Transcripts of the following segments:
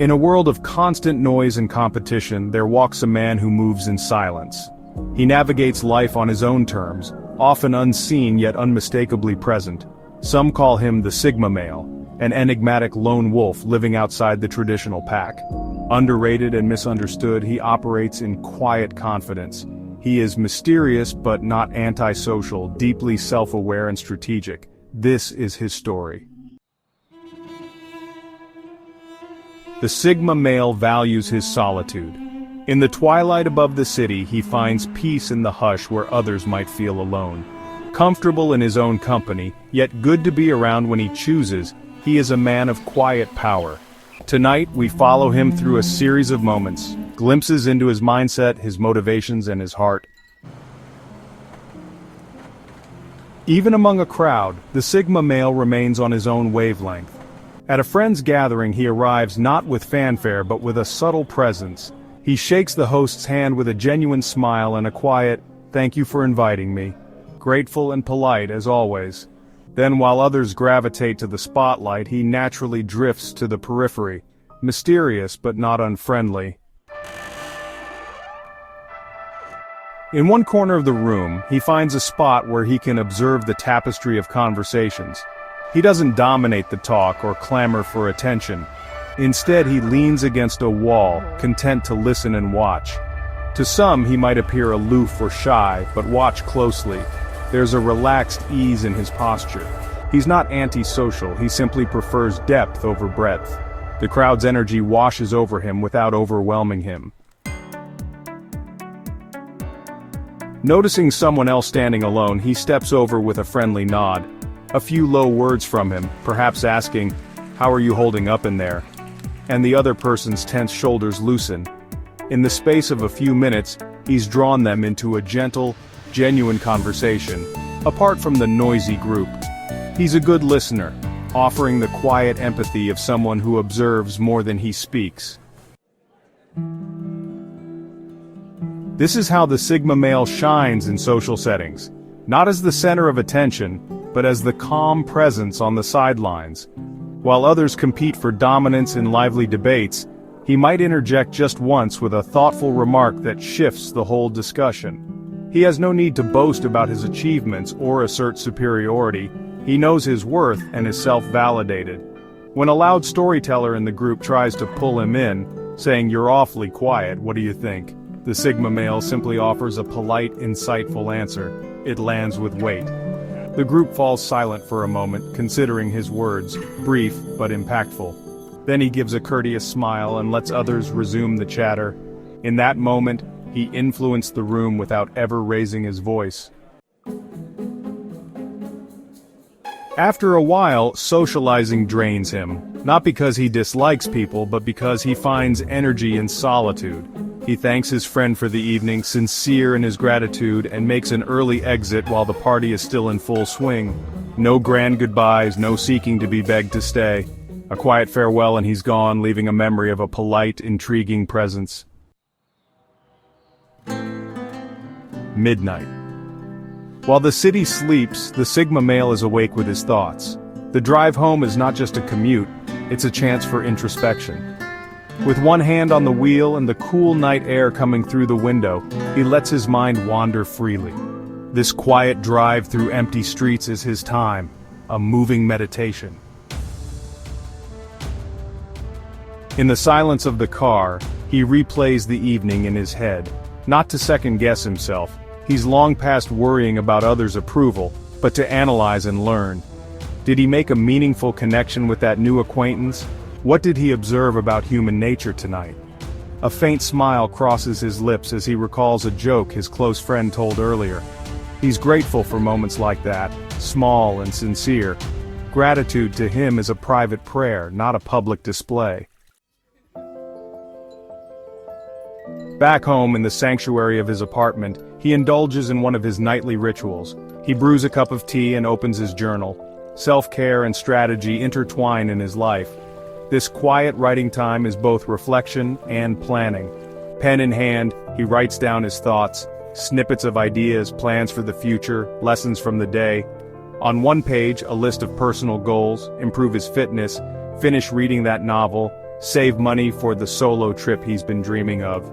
In a world of constant noise and competition, there walks a man who moves in silence. He navigates life on his own terms, often unseen yet unmistakably present. Some call him the Sigma male, an enigmatic lone wolf living outside the traditional pack. Underrated and misunderstood, he operates in quiet confidence. He is mysterious but not antisocial, deeply self-aware and strategic. This is his story. The Sigma male values his solitude. In the twilight above the city, he finds peace in the hush where others might feel alone. Comfortable in his own company, yet good to be around when he chooses, he is a man of quiet power. Tonight, we follow him through a series of moments, glimpses into his mindset, his motivations, and his heart. Even among a crowd, the Sigma male remains on his own wavelength. At a friend's gathering, he arrives not with fanfare but with a subtle presence. He shakes the host's hand with a genuine smile and a quiet, "Thank you for inviting me." Grateful and polite as always. Then while others gravitate to the spotlight, he naturally drifts to the periphery, mysterious but not unfriendly. In one corner of the room, he finds a spot where he can observe the tapestry of conversations. He doesn't dominate the talk or clamor for attention. Instead, he leans against a wall, content to listen and watch. To some, he might appear aloof or shy, but watch closely. There's a relaxed ease in his posture. He's not antisocial, he simply prefers depth over breadth. The crowd's energy washes over him without overwhelming him. Noticing someone else standing alone, he steps over with a friendly nod. A few low words from him, perhaps asking, "How are you holding up in there?" And the other person's tense shoulders loosen. In the space of a few minutes, he's drawn them into a gentle, genuine conversation, apart from the noisy group. He's a good listener, offering the quiet empathy of someone who observes more than he speaks. This is how the Sigma male shines in social settings, not as the center of attention, but as the calm presence on the sidelines. While others compete for dominance in lively debates, he might interject just once with a thoughtful remark that shifts the whole discussion. He has no need to boast about his achievements or assert superiority. He knows his worth and is self-validated. When a loud storyteller in the group tries to pull him in, saying, "You're awfully quiet, what do you think?" the Sigma male simply offers a polite, insightful answer. It lands with weight. The group falls silent for a moment, considering his words, brief but impactful. Then he gives a courteous smile and lets others resume the chatter. In that moment, he influenced the room without ever raising his voice. After a while, socializing drains him, not because he dislikes people, but because he finds energy in solitude. He thanks his friend for the evening, sincere in his gratitude, and makes an early exit while the party is still in full swing. No grand goodbyes, no seeking to be begged to stay. A quiet farewell and he's gone, leaving a memory of a polite, intriguing presence. Midnight. While the city sleeps, the Sigma male is awake with his thoughts. The drive home is not just a commute, it's a chance for introspection. With one hand on the wheel and the cool night air coming through the window, he lets his mind wander freely. This quiet drive through empty streets is his time, a moving meditation. In the silence of the car, he replays the evening in his head, not to second-guess himself. He's long past worrying about others' approval, but to analyze and learn. Did he make a meaningful connection with that new acquaintance? What did he observe about human nature tonight? A faint smile crosses his lips as he recalls a joke his close friend told earlier. He's grateful for moments like that, small and sincere. Gratitude to him is a private prayer, not a public display. Back home in the sanctuary of his apartment, he indulges in one of his nightly rituals. He brews a cup of tea and opens his journal. Self-care and strategy intertwine in his life. This quiet writing time is both reflection and planning. Pen in hand, he writes down his thoughts, snippets of ideas, plans for the future, lessons from the day. On one page, a list of personal goals: improve his fitness, finish reading that novel, save money for the solo trip he's been dreaming of.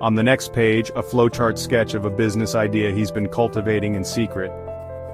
On the next page, a flowchart sketch of a business idea he's been cultivating in secret.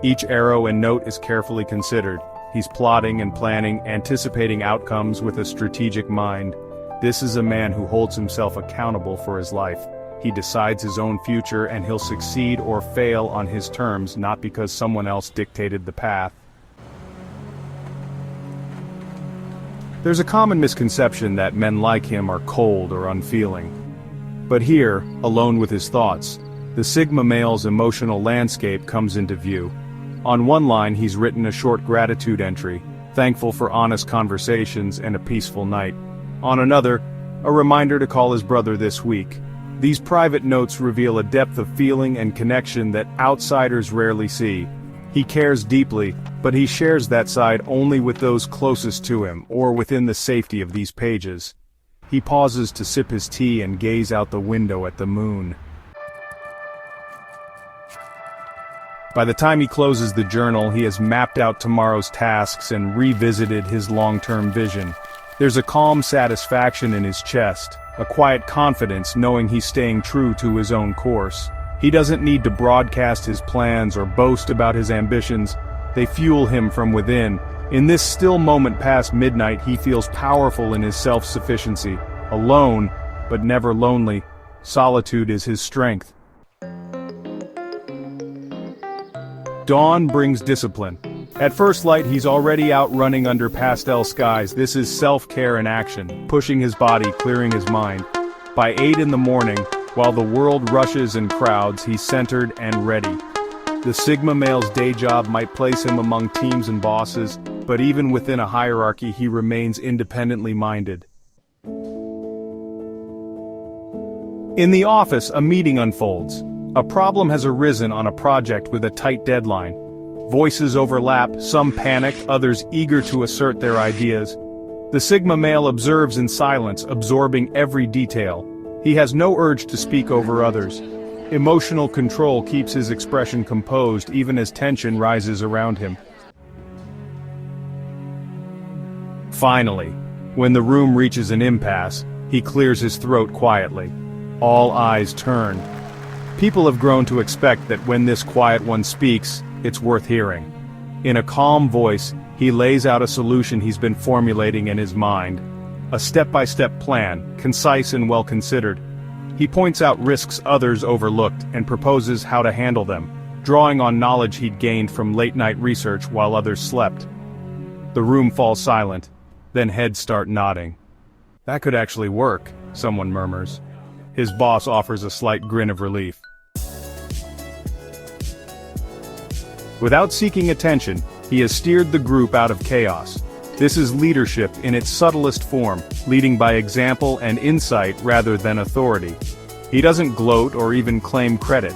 Each arrow and note is carefully considered. He's plotting and planning, anticipating outcomes with a strategic mind. This is a man who holds himself accountable for his life. He decides his own future, and he'll succeed or fail on his terms, not because someone else dictated the path. There's a common misconception that men like him are cold or unfeeling. But here, alone with his thoughts, the Sigma male's emotional landscape comes into view. On one line he's written a short gratitude entry, thankful for honest conversations and a peaceful night. On another, a reminder to call his brother this week. These private notes reveal a depth of feeling and connection that outsiders rarely see. He cares deeply, but he shares that side only with those closest to him, or within the safety of these pages. He pauses to sip his tea and gaze out the window at the moon. By the time he closes the journal, he has mapped out tomorrow's tasks and revisited his long-term vision. There's a calm satisfaction in his chest, a quiet confidence knowing he's staying true to his own course. He doesn't need to broadcast his plans or boast about his ambitions. They fuel him from within. In this still moment past midnight, he feels powerful in his self-sufficiency. Alone, but never lonely. Solitude is his strength. Dawn brings discipline. At first light, he's already out running under pastel skies. This is self-care in action, pushing his body, clearing his mind. By 8 in the morning, while the world rushes and crowds, he's centered and ready. The Sigma male's day job might place him among teams and bosses, but even within a hierarchy, he remains independently minded. In the office, a meeting unfolds. A problem has arisen on a project with a tight deadline. Voices overlap, some panic, others eager to assert their ideas. The Sigma male observes in silence, absorbing every detail. He has no urge to speak over others. Emotional control keeps his expression composed even as tension rises around him. Finally, when the room reaches an impasse, he clears his throat quietly. All eyes turn. People have grown to expect that when this quiet one speaks, it's worth hearing. In a calm voice, he lays out a solution he's been formulating in his mind. A step-by-step plan, concise and well-considered. He points out risks others overlooked and proposes how to handle them, drawing on knowledge he'd gained from late-night research while others slept. The room falls silent, then heads start nodding. "That could actually work," someone murmurs. His boss offers a slight grin of relief. Without seeking attention, he has steered the group out of chaos. This is leadership in its subtlest form, leading by example and insight rather than authority. He doesn't gloat or even claim credit.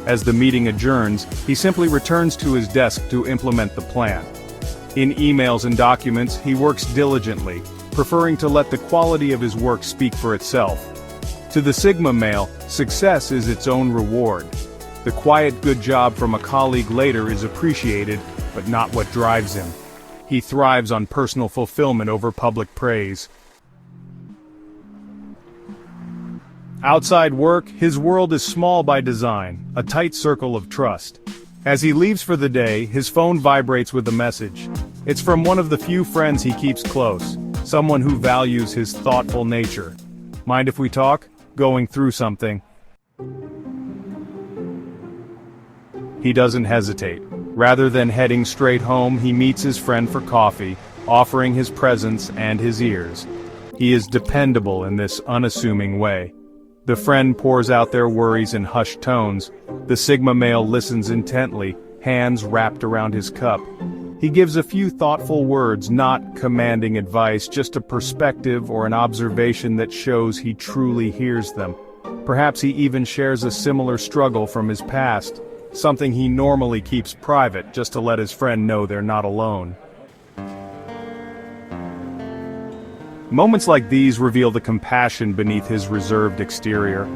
As the meeting adjourns, he simply returns to his desk to implement the plan. In emails and documents, he works diligently, preferring to let the quality of his work speak for itself. To the Sigma male, success is its own reward. The quiet good job from a colleague later is appreciated, but not what drives him. He thrives on personal fulfillment over public praise. Outside work, his world is small by design, a tight circle of trust. As he leaves for the day, his phone vibrates with a message. It's from one of the few friends he keeps close, someone who values his thoughtful nature. "Mind if we talk? Going through something." He doesn't hesitate. Rather than heading straight home, he meets his friend for coffee, offering his presence and his ears. He is dependable in this unassuming way. The friend pours out their worries in hushed tones. The Sigma male listens intently, hands wrapped around his cup. He gives a few thoughtful words, not commanding advice, just a perspective or an observation that shows he truly hears them. Perhaps he even shares a similar struggle from his past. Something he normally keeps private just to let his friend know they're not alone. Moments like these reveal the compassion beneath his reserved exterior.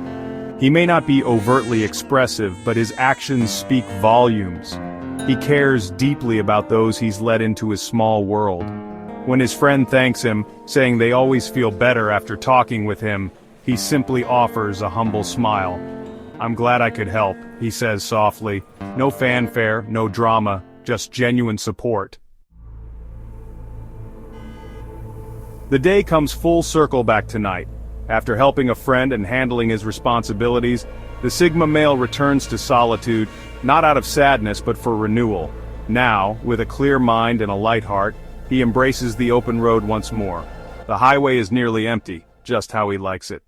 He may not be overtly expressive, but his actions speak volumes. He cares deeply about those he's let into his small world. When his friend thanks him, saying they always feel better after talking with him, he simply offers a humble smile. "I'm glad I could help," he says softly. No fanfare, no drama, just genuine support. The day comes full circle back tonight. After helping a friend and handling his responsibilities, the Sigma male returns to solitude, not out of sadness but for renewal. Now, with a clear mind and a light heart, he embraces the open road once more. The highway is nearly empty, just how he likes it.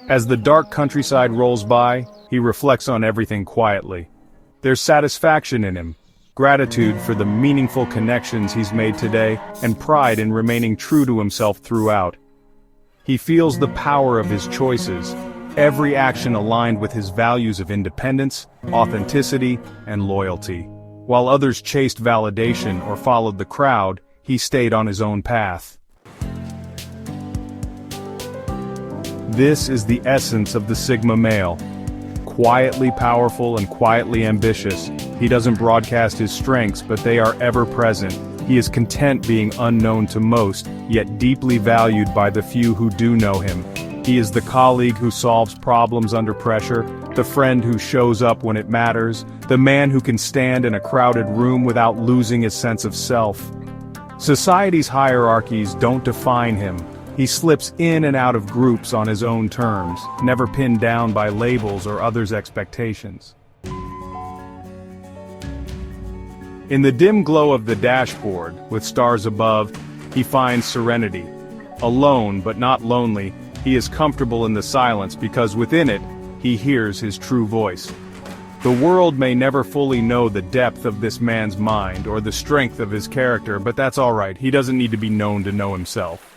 As the dark countryside rolls by, he reflects on everything quietly. There's satisfaction in him, gratitude for the meaningful connections he's made today, and pride in remaining true to himself throughout. He feels the power of his choices, every action aligned with his values of independence, authenticity, and loyalty. While others chased validation or followed the crowd, he stayed on his own path. This is the essence of the Sigma male. Quietly powerful and quietly ambitious, he doesn't broadcast his strengths, but they are ever present. He is content being unknown to most, yet deeply valued by the few who do know him. He is the colleague who solves problems under pressure, the friend who shows up when it matters, the man who can stand in a crowded room without losing his sense of self. Society's hierarchies don't define him. He slips in and out of groups on his own terms, never pinned down by labels or others' expectations. In the dim glow of the dashboard, with stars above, he finds serenity. Alone but not lonely, he is comfortable in the silence because within it, he hears his true voice. The world may never fully know the depth of this man's mind or the strength of his character, but that's alright, he doesn't need to be known to know himself.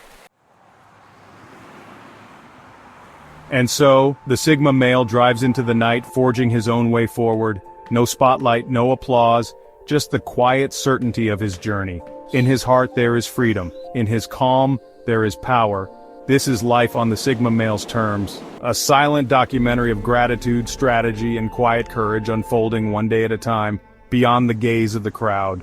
And so, the Sigma male drives into the night forging his own way forward. No spotlight, no applause, just the quiet certainty of his journey. In his heart there is freedom. In his calm, there is power. This is life on the Sigma male's terms. A silent documentary of gratitude, strategy, and quiet courage unfolding one day at a time, beyond the gaze of the crowd.